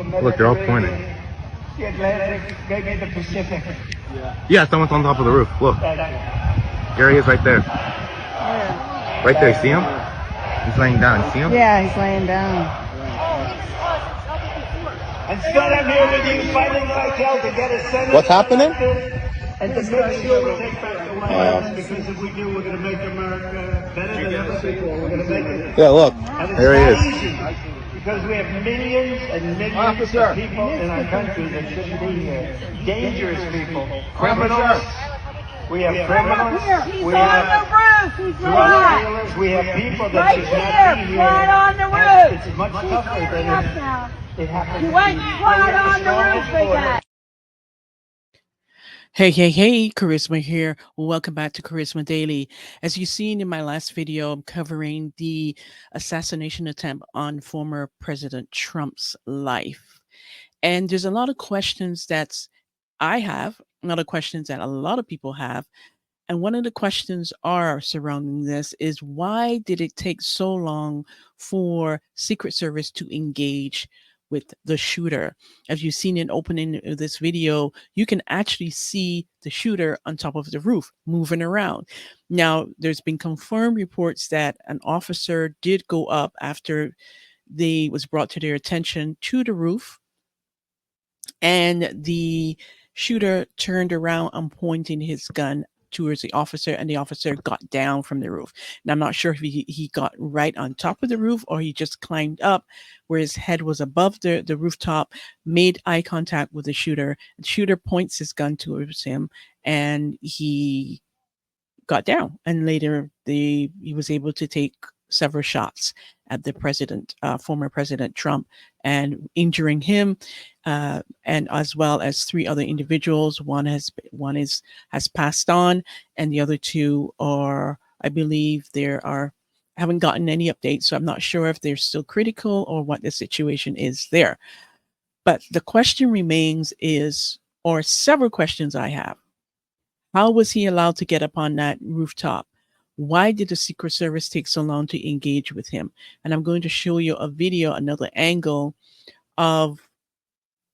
Look, they're all pointing. The Atlantic, maybe the Pacific. Yeah, someone's on top of the roof. Look. There he is right there. Right there, see him? He's laying down. See him? Yeah, he's laying down. And Scott, I'm here with you fighting like hell to get a Senate. What's happening? And to make sure we take back the White House, because if we do, we're going to make America better than ever before. We're going to make it. Yeah, look. There he is. Easy, because we have millions and millions of people in our country that shouldn't be here. Dangerous people. Criminals. We have criminals. We have drug dealers. We have people that should not be here. Right on the roof. It's much tougher than it happens. You went right on the roof again. Hey, Kharisma here. Welcome back to Kharisma Daily. As you've seen in my last video, I'm covering the assassination attempt on former President Trump's life. And there's a lot of questions that I have, a lot of questions that a lot of people have. And one of the questions are surrounding this is, why did it take so long for Secret Service to engage with the shooter? As you've seen in opening of this video, you can actually see the shooter on top of the roof moving around. Now, there's been confirmed reports that an officer did go up after they was brought to their attention to the roof, and the shooter turned around and pointing his gun towards the officer, and the officer got down from the roof. Now, I'm not sure if he got right on top of the roof or he just climbed up where his head was above the rooftop, made eye contact with the shooter. The shooter points his gun towards him, and he got down. And later, he was able to take several shots at the president, former President Trump, and injuring him, and as well as three other individuals. One has passed on, and the other two are, I believe, haven't gotten any updates, so I'm not sure if they're still critical or what the situation is there. But the question remains or several questions I have. How was he allowed to get up on that rooftop? Why did the Secret Service take so long to engage with him? And I'm going to show you a video, another angle of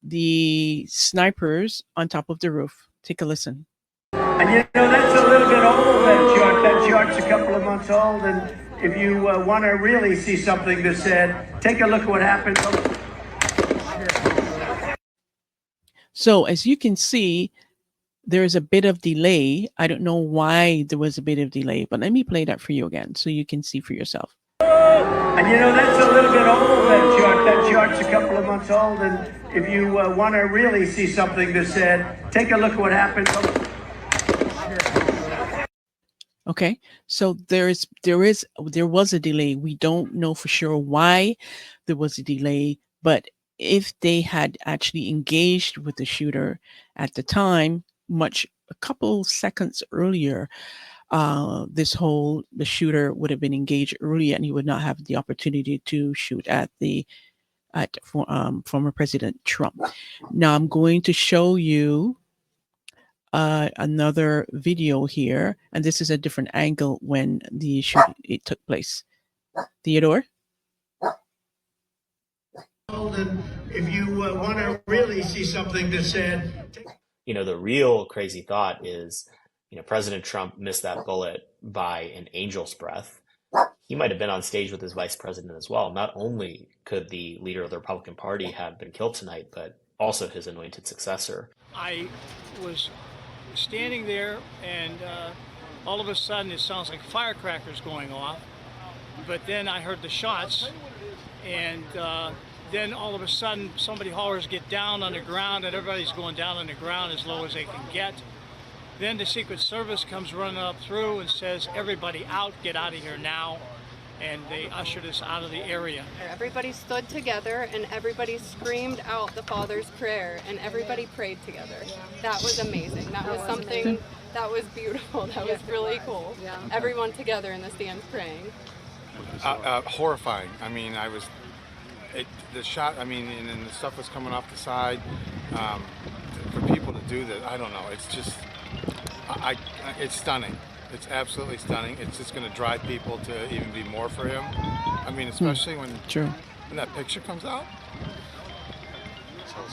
the snipers on top of the roof. Take a listen. And you know, that's a little bit old, that chart. That chart's a couple of months old. And if you want to really see something that's said, take a look at what happened. So as you can see, there is a bit of delay. I don't know why there was a bit of delay, but let me play that for you again so you can see for yourself. And you know, that's a little bit old, that chart. That chart's a couple of months old. And if you want to really see something that's said, take a look at what happened. Okay, so there was a delay. We don't know for sure why there was a delay, but if they had actually engaged with the shooter at the time, a couple seconds earlier, the shooter would have been engaged earlier, and he would not have the opportunity to shoot at former President Trump. Now I'm going to show you another video here, and this is a different angle when the shooting took place. Theodore? And if you want to really see something that's said, you know, the real crazy thought is, you know, President Trump missed that bullet by an angel's breath. He might have been on stage with his vice president as well. Not only could the leader of the Republican Party have been killed tonight, but also his anointed successor. I was standing there, and all of a sudden it sounds like firecrackers going off. But then I heard the shots, and then all of a sudden somebody hollers, "Get down on the ground," and everybody's going down on the ground as low as they can get. Then the Secret Service comes running up through and says, "Everybody out, get out of here now." And they ushered us out of the area. Everybody stood together and everybody screamed out the Father's prayer, and everybody prayed together. That was amazing. That was something that was beautiful. That was really cool. Everyone together in the stands praying. Horrifying. I mean, the shot, I mean, and the stuff was coming off the side. For people to do that, I don't know. It's just, it's stunning. It's absolutely stunning. It's just going to drive people to even be more for him. I mean, especially when that picture comes out.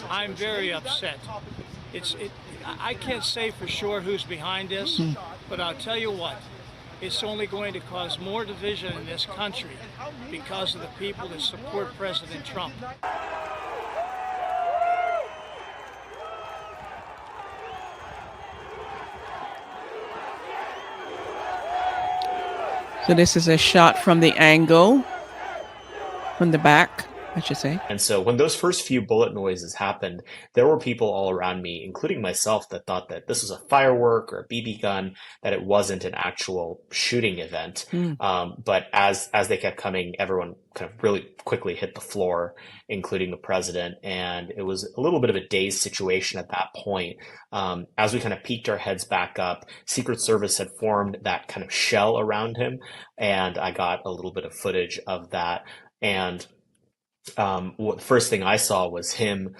I'm very upset. I can't say for sure who's behind this, but I'll tell you what, it's only going to cause more division in this country because of the people that support President Trump. So this is a shot from the angle, from the back, I should say. And so when those first few bullet noises happened, there were people all around me, including myself, that thought that this was a firework or a BB gun, that it wasn't an actual shooting event. But as they kept coming, everyone kind of really quickly hit the floor, including the president. And it was a little bit of a dazed situation at that point. As we kind of peeked our heads back up, Secret Service had formed that kind of shell around him. And I got a little bit of footage of that. And the first thing I saw was him,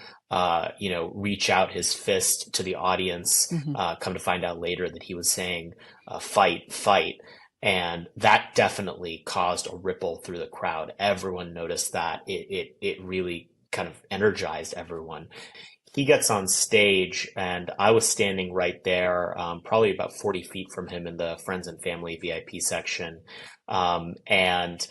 reach out his fist to the audience, come to find out later that he was saying, fight, fight. And that definitely caused a ripple through the crowd. Everyone noticed that. It really kind of energized everyone. He gets on stage, and I was standing right there, probably about 40 feet from him in the friends and family VIP section. And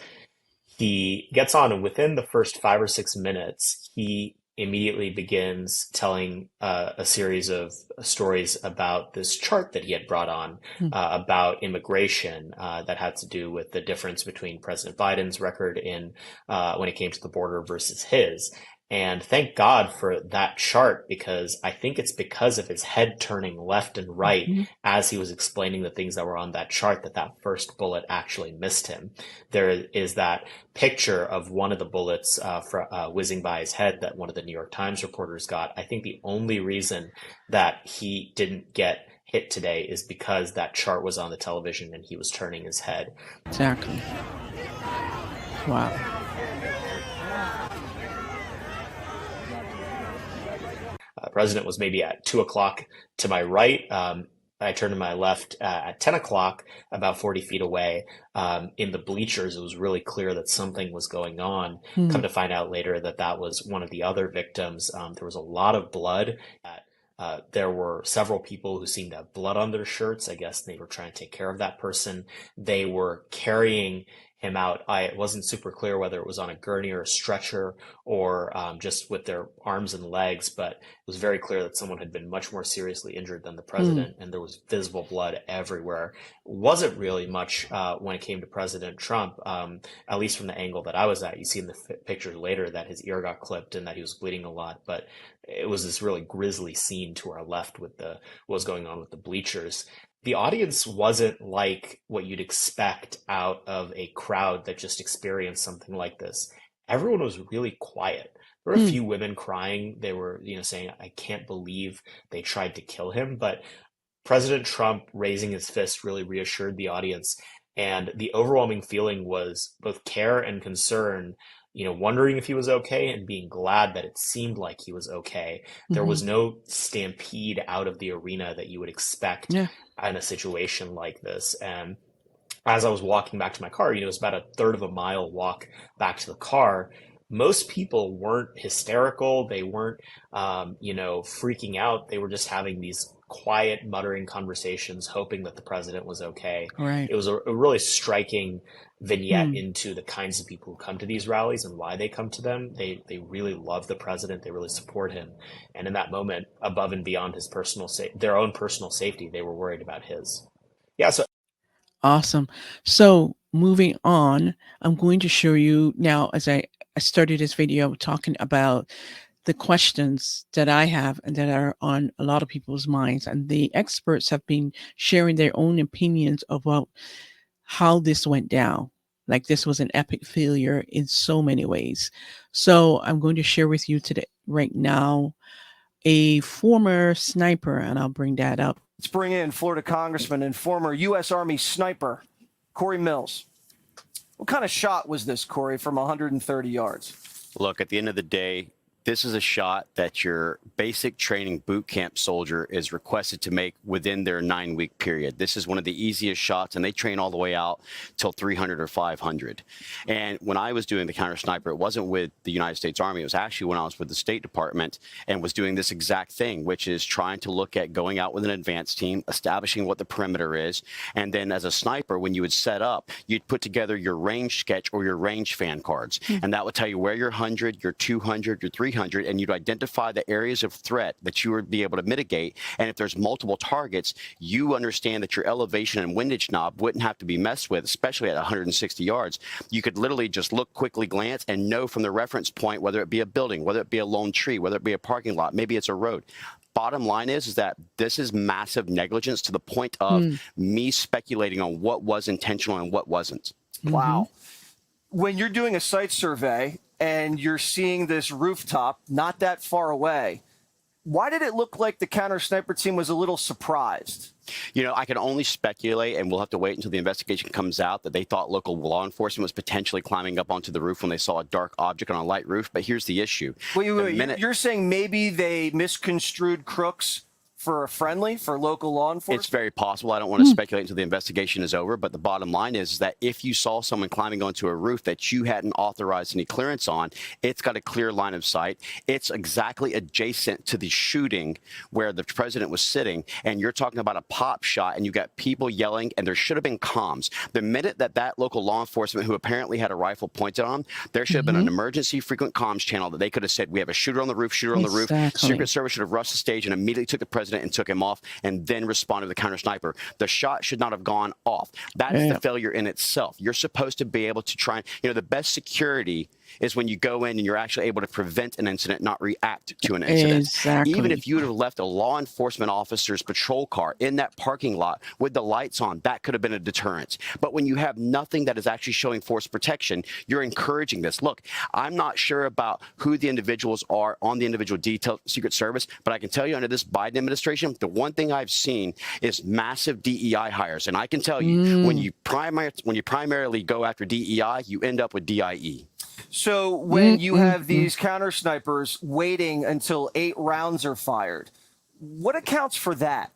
he gets on, and within the first 5 or 6 minutes, he immediately begins telling a series of stories about this chart that he had brought on about immigration that had to do with the difference between President Biden's record in when it came to the border versus his. And thank God for that chart, because I think it's because of his head turning left and right as he was explaining the things that were on that chart that first bullet actually missed him. There is that picture of one of the bullets whizzing by his head that one of the New York Times reporters got. I think the only reason that he didn't get hit today is because that chart was on the television and he was turning his head. Exactly. Wow. President was maybe at 2 o'clock to my right. I turned to my left at 10 o'clock, about 40 feet away. In the bleachers, it was really clear that something was going on. Come to find out later that was one of the other victims. There was a lot of blood. There were several people who seemed to have blood on their shirts. I guess they were trying to take care of that person. They were carrying him out. It wasn't super clear whether it was on a gurney or a stretcher or just with their arms and legs, but it was very clear that someone had been much more seriously injured than the president, and there was visible blood everywhere. It wasn't really much when it came to President Trump, at least from the angle that I was at. You see in the pictures later that his ear got clipped and that he was bleeding a lot, but it was this really grisly scene to our left with what was going on with the bleachers. The audience wasn't like what you'd expect out of a crowd that just experienced something like this. Everyone was really quiet. There were a few women crying. They were, saying, I can't believe they tried to kill him. But President Trump raising his fist really reassured the audience. And the overwhelming feeling was both care and concern, wondering if he was okay and being glad that it seemed like he was okay. There was no stampede out of the arena that you would expect in a situation like this. And as I was walking back to my car, it was about a third of a mile walk back to the car. Most people weren't hysterical. They weren't, freaking out. They were just having these quiet, muttering conversations, hoping that the president was okay. Right. It was a really striking vignette into the kinds of people who come to these rallies and why they come to them. They really love the president. They really support him. And in that moment, above and beyond his their own personal safety, they were worried about his. Yeah. So awesome. So moving on, I'm going to show you now, as I started this video talking about the questions that I have and that are on a lot of people's minds, and the experts have been sharing their own opinions about how this went down. Like, this was an epic failure in so many ways. So I'm going to share with you today, right now, a former sniper, and I'll bring that up. Let's bring in Florida Congressman and former U.S. Army sniper, Cory Mills. What kind of shot was this, Cory, from 130 yards? Look, at the end of the day, This is a shot that your basic training boot camp soldier is requested to make within their 9-week period. This is one of the easiest shots, and they train all the way out till 300 or 500. And when I was doing the counter sniper, it wasn't with the United States Army. It was actually when I was with the State Department and was doing this exact thing, which is trying to look at going out with an advanced team, establishing what the perimeter is. And then as a sniper, when you would set up, you'd put together your range sketch or your range fan cards. And that would tell you where your 100, your 200, your 300, and you'd identify the areas of threat that you would be able to mitigate. And if there's multiple targets, you understand that your elevation and windage knob wouldn't have to be messed with, especially at 160 yards. You could literally just look, quickly glance, and know from the reference point, whether it be a building, whether it be a lone tree, whether it be a parking lot, maybe it's a road. Bottom line is that this is massive negligence to the point of me speculating on what was intentional and what wasn't. Wow. When you're doing a site survey and you're seeing this rooftop not that far away, why did it look like the counter sniper team was a little surprised? You know, I can only speculate, and we'll have to wait until the investigation comes out, that they thought local law enforcement was potentially climbing up onto the roof when they saw a dark object on a light roof. But here's the issue. Wait. You're saying maybe they misconstrued crooks for local law enforcement? It's very possible. I don't want to speculate until the investigation is over, but the bottom line is that if you saw someone climbing onto a roof that you hadn't authorized any clearance on, it's got a clear line of sight. It's exactly adjacent to the shooting where the president was sitting, and you're talking about a pop shot, and you got people yelling, and there should have been comms. The minute that local law enforcement, who apparently had a rifle pointed on, there should have been an emergency frequent comms channel that they could have said, we have a shooter on the roof, Secret Service should have rushed the stage and immediately took the president and took him off and then responded to the counter sniper. The shot should not have gone off. That is the failure in itself. You're supposed to be able to try, the best security is when you go in and you're actually able to prevent an incident, not react to an incident. Exactly. Even if you would have left a law enforcement officer's patrol car in that parking lot with the lights on, that could have been a deterrent. But when you have nothing that is actually showing force protection, you're encouraging this. Look, I'm not sure about who the individuals are on the individual detail Secret Service, but I can tell you under this Biden administration, the one thing I've seen is massive DEI hires. And I can tell you, when you primarily go after DEI, you end up with DIE. So when you have these counter snipers waiting until 8 rounds are fired, what accounts for that?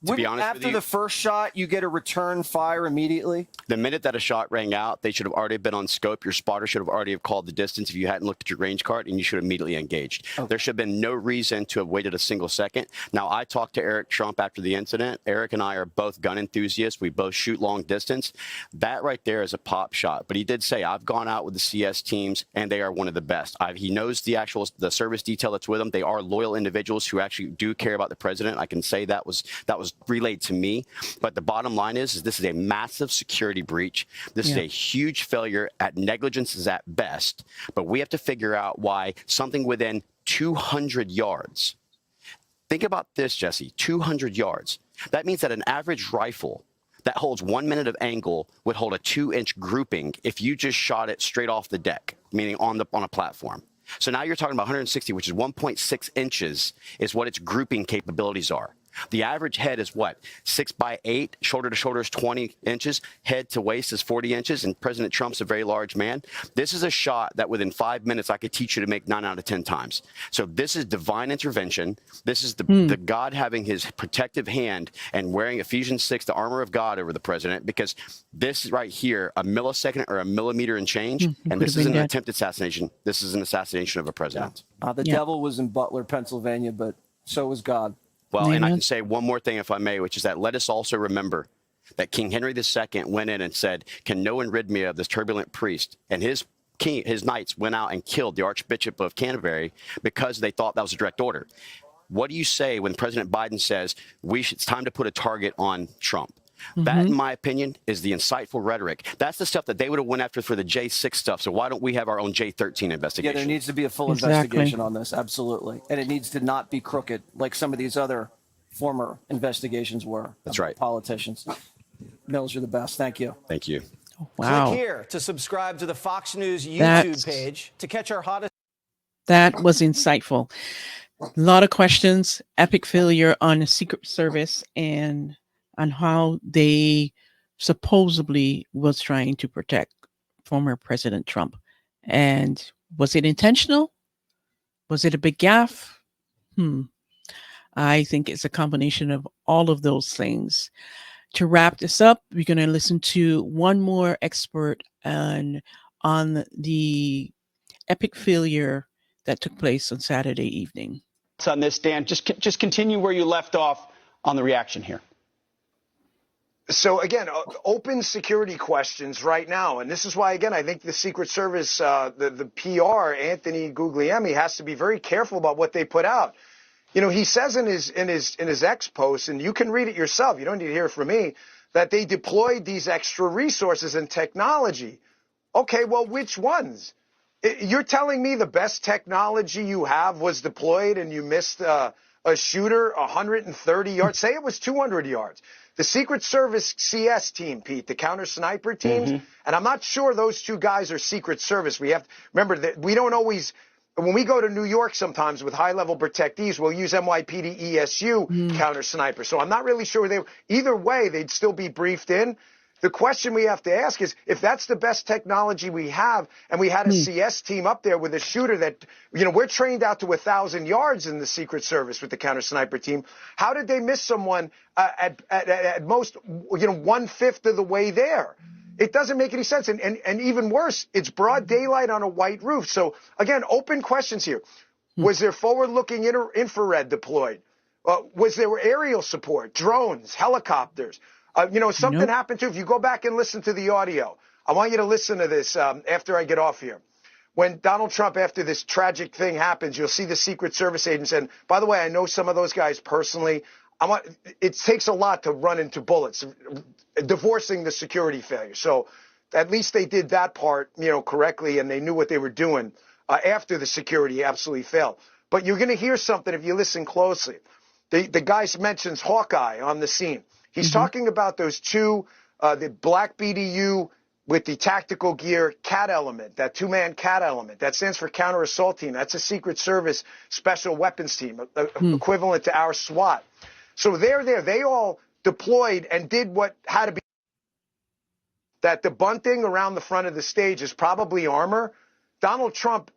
To be honest after the first shot, you get a return fire immediately? The minute that a shot rang out, they should have already been on scope. Your spotter should have already have called the distance if you hadn't looked at your range card, and you should have immediately engaged. Okay. There should have been no reason to have waited a single second. Now, I talked to Eric Trump after the incident. Eric and I are both gun enthusiasts. We both shoot long distance. That right there is a pop shot. But he did say, I've gone out with the CS teams, and they are one of the best. He knows the service detail that's with them. They are loyal individuals who actually do care about the president. I can say that was relayed to me. But the bottom line is this is a massive security breach. This is a huge failure. At negligence is at best. But we have to figure out why something within 200 yards. Think about this, Jesse, 200 yards. That means that an average rifle that holds 1 minute of angle would hold a 2-inch grouping if you just shot it straight off the deck, meaning on a platform. So now you're talking about 160, which is 1.6 inches is what its grouping capabilities are. The average head is what? 6 by 8, shoulder to shoulder is 20 inches, head to waist is 40 inches, and President Trump's a very large man. This is a shot that within 5 minutes I could teach you to make 9 out of 10 times. So this is divine intervention. This is the God having his protective hand and wearing Ephesians 6, the armor of God over the president, because this right here, a millisecond or a millimeter and change, and this isn't an attempted assassination. This is an assassination of a president. The devil was in Butler, Pennsylvania, but so was God. Well, and I can say one more thing, if I may, which is that let us also remember that King Henry II went in and said, can no one rid me of this turbulent priest? And his knights went out and killed the Archbishop of Canterbury because they thought that was a direct order. What do you say when President Biden says it's time to put a target on Trump? That, in my opinion, is the insightful rhetoric. That's the stuff that they would have went after for the J6 stuff. So why don't we have our own J13 investigation? Yeah, there needs to be a full investigation on this. Absolutely. And it needs to not be crooked like some of these other former investigations were. That's right. Politicians. Mills, you're the best. Thank you. Thank you. Wow. Click here to subscribe to the Fox News YouTube page to catch our hottest. That was insightful. A lot of questions, epic failure on the Secret Service and on how they supposedly was trying to protect former President Trump. And was it intentional? Was it a big gaffe? I think it's a combination of all of those things. To wrap this up, we're going to listen to one more expert on the epic failure that took place on Saturday evening. On this, Dan, just continue where you left off on the reaction here. So again, open security questions right now, and this is why again I think the Secret Service, the PR, Anthony Guglielmi, has to be very careful about what they put out. You know, he says in his X post, and you can read it yourself. You don't need to hear it from me, that they deployed these extra resources and technology. Okay, well, which ones? You're telling me the best technology you have was deployed and you missed a shooter 130 yards? Say it was 200 yards. The Secret Service CS team, Pete, the counter sniper teams, and I'm not sure those two guys are Secret Service. We have to remember that we don't always, when we go to New York sometimes with high-level protectees, we'll use NYPD ESU counter sniper. So I'm not really sure either way, they'd still be briefed in. The question we have to ask is, if that's the best technology we have, and we had a CS team up there with a shooter that, you know, we're trained out to 1,000 yards in the Secret Service with the counter sniper team. How did they miss someone at most, you know, 1/5 of the way there? It doesn't make any sense. And even worse, it's broad daylight on a white roof. So again, open questions here. Was there forward-looking infrared deployed? Was there aerial support, drones, helicopters? You know, something happened too. If you go back and listen to the audio, I want you to listen to this after I get off here. When Donald Trump, after this tragic thing happens, you'll see the Secret Service agents. And by the way, I know some of those guys personally. It takes a lot to run into bullets, divorcing the security failure. So at least they did that part, you know, correctly, and they knew what they were doing after the security absolutely failed. But you're going to hear something if you listen closely. The guy mentions Hawkeye on the scene. He's talking about those two, the black BDU with the tactical gear CAT element, that two-man CAT element. That stands for Counter Assault Team. That's a Secret Service Special Weapons Team, equivalent to our SWAT. So they're there. They all deployed and did what had to be. That the bunting around the front of the stage is probably armor. Donald Trump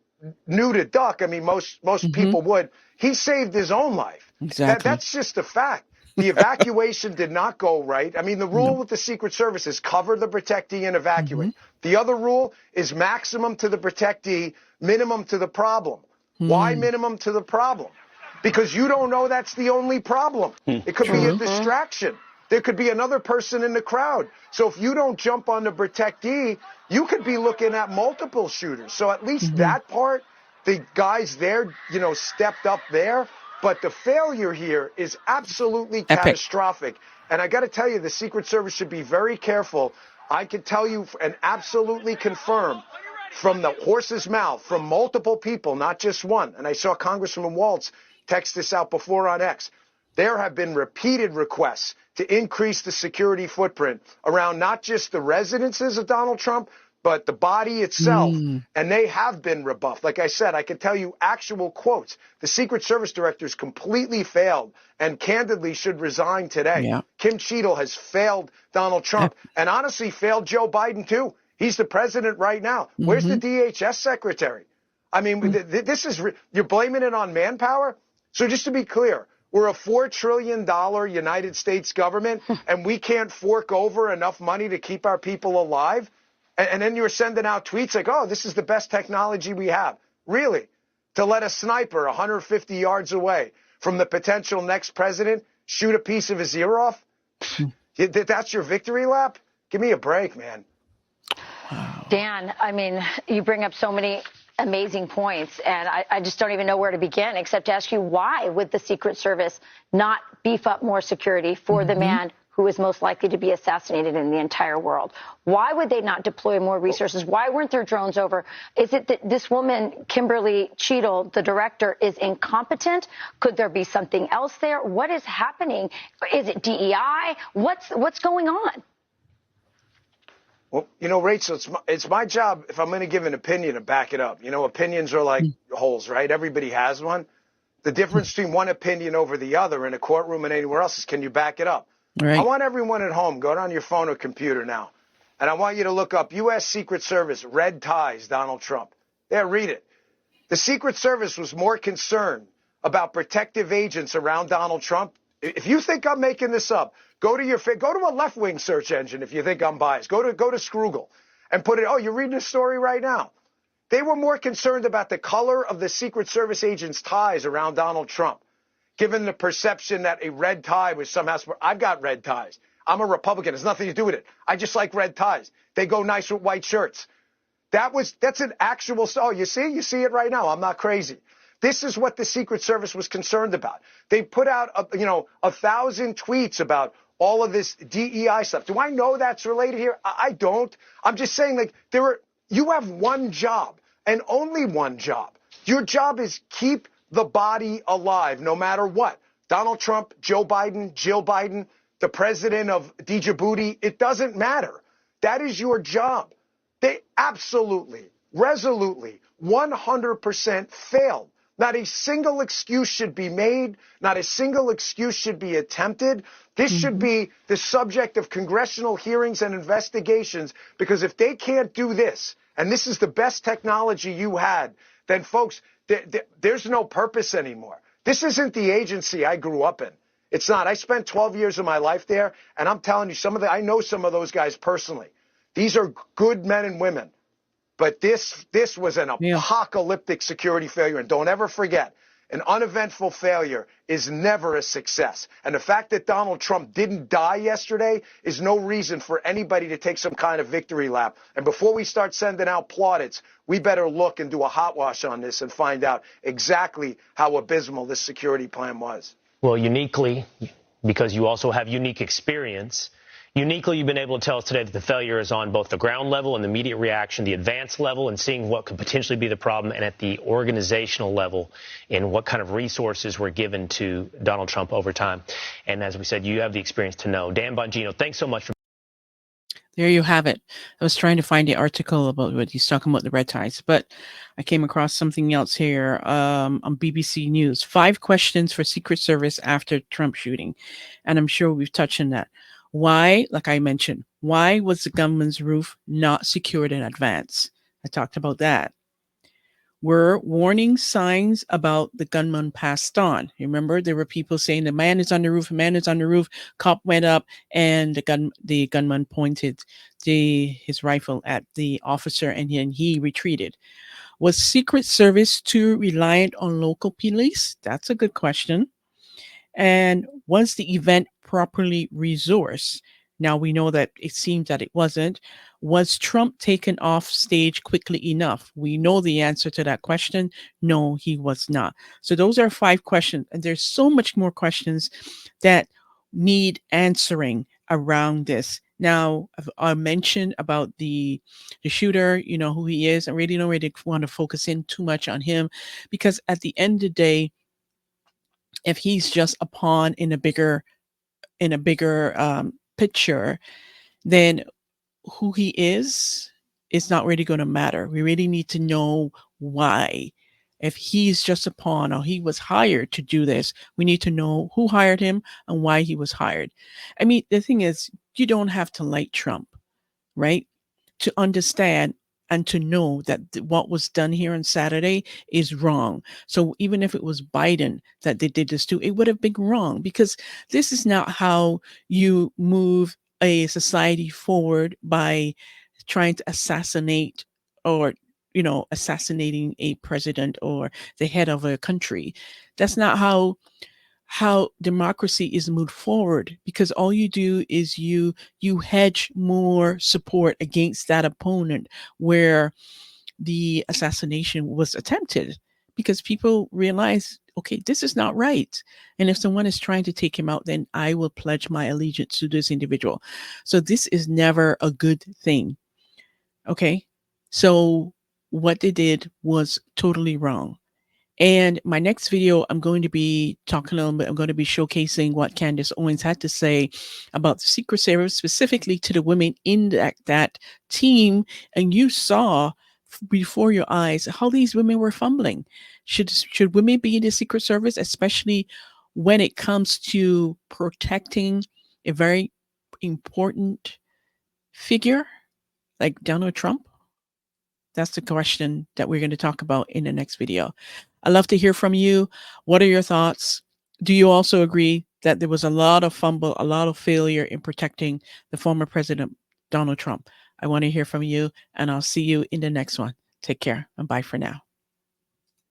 knew to duck. I mean, most people would. He saved his own life. Exactly. That's just a fact. The evacuation did not go right. I mean, the rule with the Secret Service is cover the protectee and evacuate. The other rule is maximum to the protectee, minimum to the problem. Why minimum to the problem? Because you don't know that's the only problem. It could be a distraction. There could be another person in the crowd. So if you don't jump on the protectee, you could be looking at multiple shooters. So at least that part, the guys there, you know, stepped up there. But the failure here is absolutely catastrophic. And I got to tell you, the Secret Service should be very careful. I can tell you and absolutely confirm from the horse's mouth, from multiple people, not just one. And I saw Congressman Waltz text this out before on X. There have been repeated requests to increase the security footprint around not just the residences of Donald Trump, but the body itself, and they have been rebuffed. Like I said, I can tell you actual quotes. The Secret Service directors completely failed and candidly should resign today. Kim Cheadle has failed Donald Trump and honestly failed Joe Biden too. He's the president right now. Where's the DHS secretary? I mean, this is, you're blaming it on manpower? So just to be clear, we're a $4 trillion United States government and we can't fork over enough money to keep our people alive? And then you're sending out tweets like, oh, this is the best technology we have. Really? To let a sniper 150 yards away from the potential next president shoot a piece of his ear off? That's your victory lap? Give me a break, man. Dan, I mean, you bring up so many amazing points, and I just don't even know where to begin except to ask you, why would the Secret Service not beef up more security for the man who is most likely to be assassinated in the entire world? Why would they not deploy more resources? Why weren't there drones over? Is it that this woman, Kimberly Cheadle, the director, is incompetent? Could there be something else there? What is happening? Is it DEI? What's going on? Well, you know, Rachel, it's my job, if I'm going to give an opinion, to back it up. You know, opinions are like holes, right? Everybody has one. The difference between one opinion over the other in a courtroom and anywhere else is, can you back it up? Right. I want everyone at home, go on your phone or computer now, and I want you to look up U.S. Secret Service, red ties, Donald Trump. There, read it. The Secret Service was more concerned about protective agents around Donald Trump. If you think I'm making this up, go to a left-wing search engine if you think I'm biased. Go to Scroogle and put it, oh, you're reading a story right now. They were more concerned about the color of the Secret Service agents' ties around Donald Trump, given the perception that a red tie was somehow, I've got red ties. I'm a Republican. It has nothing to do with it. I just like red ties. They go nice with white shirts. That's an actual, oh, you see it right now. I'm not crazy. This is what the Secret Service was concerned about. They put out, 1,000 tweets about all of this DEI stuff. Do I know that's related here? I don't. I'm just saying, like, you have one job and only one job. Your job is keep the body alive, no matter what. Donald Trump, Joe Biden, Jill Biden, the president of Djibouti, it doesn't matter. That is your job. They absolutely, resolutely, 100% failed. Not a single excuse should be made. Not a single excuse should be attempted. This should be the subject of congressional hearings and investigations, because if they can't do this, and this is the best technology you had, then, folks, there's no purpose anymore. This isn't the agency I grew up in. It's not. I spent 12 years of my life there, and I'm telling you, I know some of those guys personally. These are good men and women. But this was an apocalyptic security failure. And don't ever forget, an uneventful failure is never a success. And the fact that Donald Trump didn't die yesterday is no reason for anybody to take some kind of victory lap. And before we start sending out plaudits, we better look and do a hot wash on this and find out exactly how abysmal this security plan was. Well, uniquely, because you also have unique experience, uniquely, you've been able to tell us today that the failure is on both the ground level and the immediate reaction, the advanced level, and seeing what could potentially be the problem, and at the organizational level in what kind of resources were given to Donald Trump over time. And as we said, you have the experience to know. Dan Bongino, thanks so much for. There you have it. I was trying to find the article about what he's talking about, the red ties, but I came across something else here on BBC News. 5 questions for Secret Service after Trump shooting. And I'm sure we've touched on that. Why, like I mentioned, why was the gunman's roof not secured in advance? I talked about that. Were warning signs about the gunman passed on? Remember, there were people saying the man is on the roof, cop went up, and the gunman pointed his rifle at the officer, and then he retreated. Was Secret Service too reliant on local police? That's a good question. And was the event properly resourced? Now we know that it seems that it wasn't. Was Trump taken off stage quickly enough? We know the answer to that question. No, he was not. So those are 5 questions. And there's so much more questions that need answering around this. Now, I mentioned about the shooter, you know who he is. I really don't really want to focus in too much on him, because at the end of the day, if he's just a pawn in a bigger picture, then who he is not really going to matter. We really need to know why. If he's just a pawn or he was hired to do this, we need to know who hired him and why he was hired. I mean, the thing is, you don't have to like Trump, right, to understand and to know that what was done here on Saturday is wrong. So even if it was Biden that they did this to, it would have been wrong, because this is not how you move a society forward, by trying to assassinate or, assassinating a president or the head of a country. That's not how democracy is moved forward, because all you do is you hedge more support against that opponent where the assassination was attempted, because people realize, okay, this is not right. And if someone is trying to take him out, then I will pledge my allegiance to this individual. So this is never a good thing. Okay. So what they did was totally wrong. And my next video, I'm going to be talking a little bit. I'm going to be showcasing what Candace Owens had to say about the Secret Service, specifically to the women in that team. And you saw before your eyes how these women were fumbling. Should women be in the Secret Service, especially when it comes to protecting a very important figure like Donald Trump? That's the question that we're going to talk about in the next video. I'd love to hear from you. What are your thoughts? Do you also agree that there was a lot of fumble, a lot of failure in protecting the former President Donald Trump? I want to hear from you, and I'll see you in the next one. Take care, and bye for now.